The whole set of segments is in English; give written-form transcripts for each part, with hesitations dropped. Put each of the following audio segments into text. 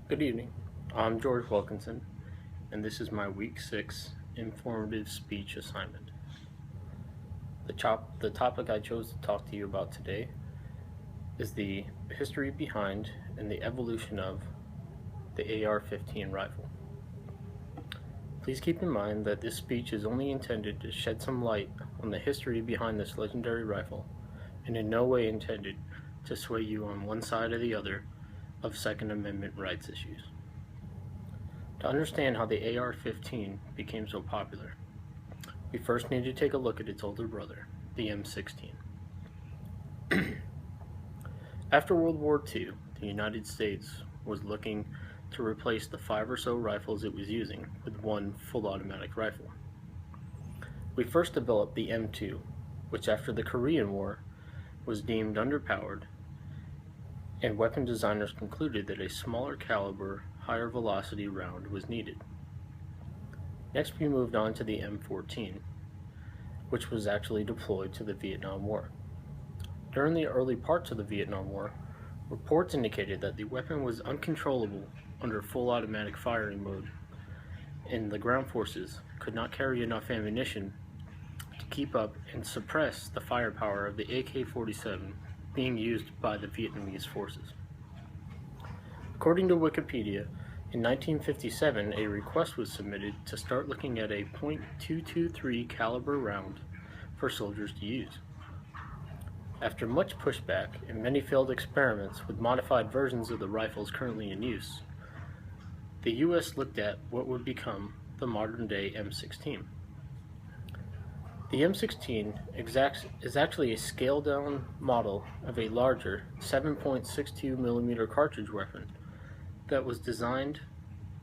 Good evening. I'm George Wilkinson, and this is my Week 6 informative speech assignment. The topic I chose to talk to you about today is the history behind and the evolution of the AR-15 rifle. Please keep in mind that this speech is only intended to shed some light on the history behind this legendary rifle, and in no way intended to sway you on one side or the other of Second Amendment rights issues. To understand how the AR-15 became so popular, we first need to take a look at its older brother, the M16. After World War II, the United States was looking to replace the 5 or so rifles it was using with one full automatic rifle. We first developed the M2, which after the Korean War was deemed underpowered, and weapon designers concluded that a smaller caliber, higher velocity round was needed. Next we moved on to the M14, which was actually deployed to the Vietnam War. During the early parts of the Vietnam War, reports indicated that the weapon was uncontrollable under full automatic firing mode, and the ground forces could not carry enough ammunition to keep up and suppress the firepower of the AK-47 being used by the Vietnamese forces. According to Wikipedia, in 1957 a request was submitted to start looking at a .223 caliber round for soldiers to use. After much pushback and many failed experiments with modified versions of the rifles currently in use, the U.S. looked at what would become the modern-day M16. The M16 is actually a scaled-down model of a larger 7.62mm cartridge weapon that was designed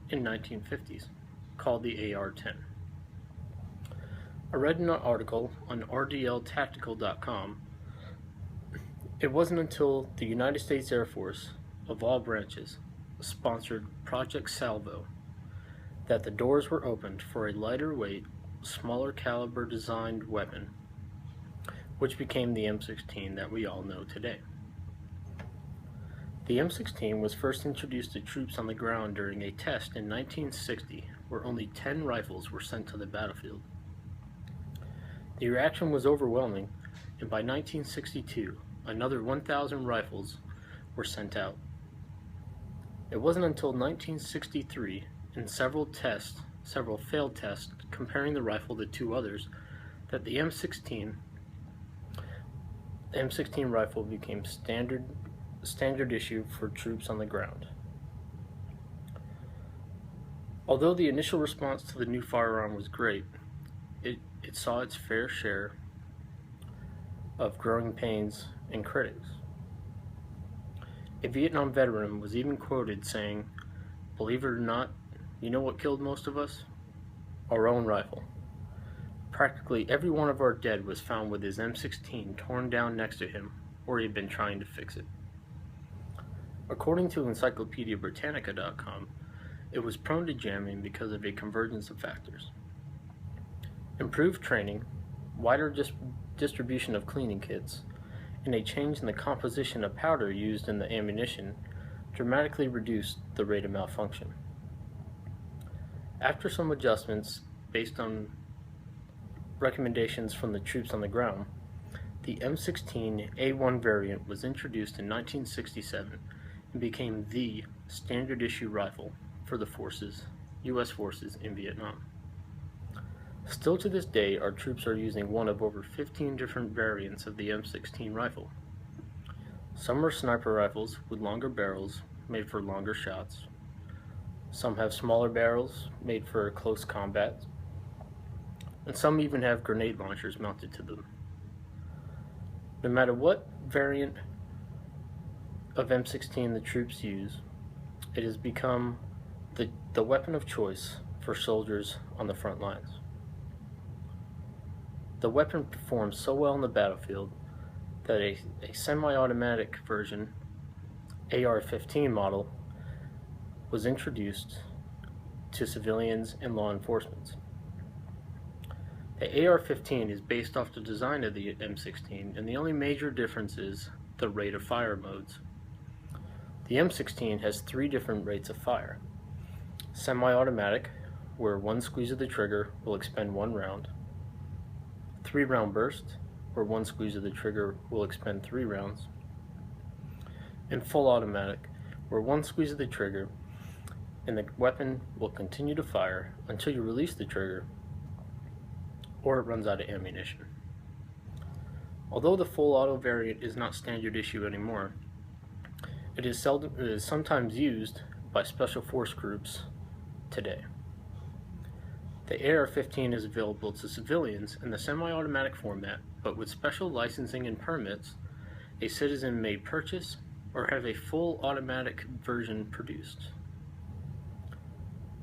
in 1950s, called the AR-10. I read an article on rdltactical.com. It wasn't until the United States Air Force, of all branches, sponsored Project Salvo that the doors were opened for a lighter weight, smaller caliber designed weapon, which became the M16 that we all know today. The M16 was first introduced to troops on the ground during a test in 1960, where only 10 rifles were sent to the battlefield. The reaction was overwhelming, and by 1962, another 1,000 rifles were sent out. It wasn't until 1963, in several failed tests comparing the rifle to two others, that the M16 rifle became standard issue for troops on the ground. Although the initial response to the new firearm was great, it saw its fair share of growing pains and critics. A Vietnam veteran was even quoted saying, "Believe it or not, you know what killed most of us? Our own rifle. Practically every one of our dead was found with his M16 torn down next to him, or he had been trying to fix it." According to EncyclopediaBritannica.com, it was prone to jamming because of a convergence of factors. Improved training, wider distribution of cleaning kits, and a change in the composition of powder used in the ammunition dramatically reduced the rate of malfunction. After some adjustments based on recommendations from the troops on the ground, the M16 A1 variant was introduced in 1967 and became the standard issue rifle for the U.S. forces in Vietnam. Still to this day, our troops are using one of over 15 different variants of the M16 rifle. Some are sniper rifles with longer barrels made for longer shots. Some have smaller barrels made for close combat, and some even have grenade launchers mounted to them. No matter what variant of M16 the troops use, it has become the weapon of choice for soldiers on the front lines. The weapon performs so well on the battlefield that a semi-automatic version, AR-15 model, was introduced to civilians and law enforcement. The AR-15 is based off the design of the M16, and the only major difference is the rate of fire modes. The M16 has 3 different rates of fire. Semi-automatic, where one squeeze of the trigger will expend 1 round. 3-round burst, where one squeeze of the trigger will expend 3 rounds. And full automatic, where one squeeze of the trigger and the weapon will continue to fire until you release the trigger or it runs out of ammunition. Although the full auto variant is not standard issue anymore, it is sometimes used by special force groups today. The AR-15 is available to civilians in the semi-automatic format, but with special licensing and permits, a citizen may purchase or have a full automatic version produced.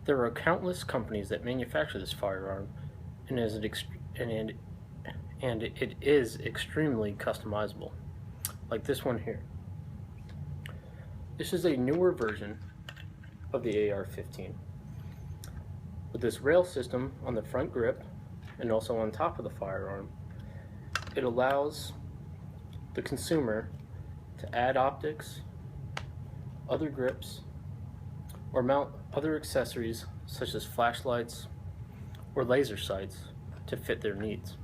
There are countless companies that manufacture this firearm, and it is extremely customizable, like this one here. This is a newer version of the AR-15. With this rail system on the front grip and also on top of the firearm, it allows the consumer to add optics, other grips, or mount other accessories such as flashlights or laser sights to fit their needs.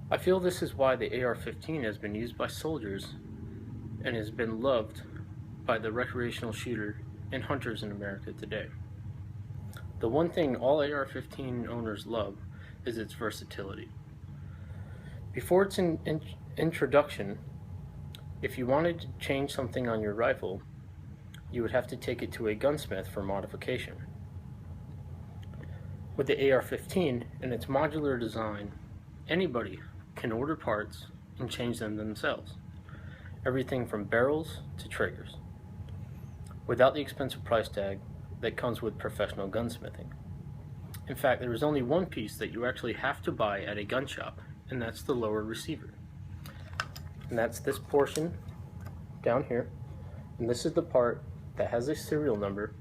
I feel this is why the AR-15 has been used by soldiers and has been loved by the recreational shooter and hunters in America today. The one thing all AR-15 owners love is its versatility. Before its introduction, if you wanted to change something on your rifle, you would have to take it to a gunsmith for modification. With the AR-15 and its modular design, anybody can order parts and change them themselves. Everything from barrels to triggers, without the expensive price tag that comes with professional gunsmithing. In fact, there is only one piece that you actually have to buy at a gun shop, and that's the lower receiver. And that's this portion down here, and this is the part that has a serial number,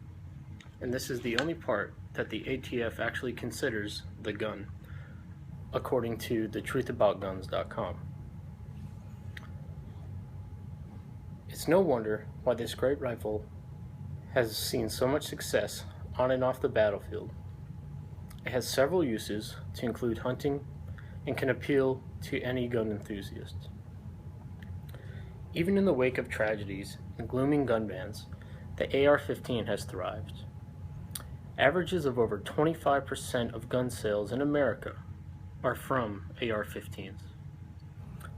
and this is the only part that the ATF actually considers the gun, according to the truthaboutguns.com. It's no wonder why this great rifle has seen so much success on and off the battlefield. It has several uses to include hunting and can appeal to any gun enthusiast. Even in the wake of tragedies and glooming gun bans, the AR-15 has thrived. Averages of over 25% of gun sales in America are from AR-15s.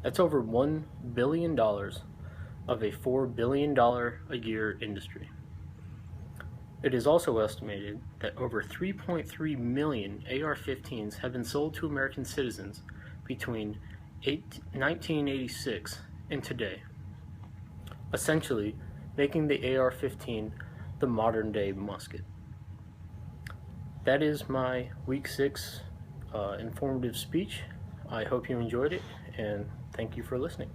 That's over $1 billion of a $4 billion a year industry. It is also estimated that over 3.3 million AR-15s have been sold to American citizens between 1986 and today, essentially making the AR-15 the modern day musket. That is my week 6 informative speech. I hope you enjoyed it, and thank you for listening.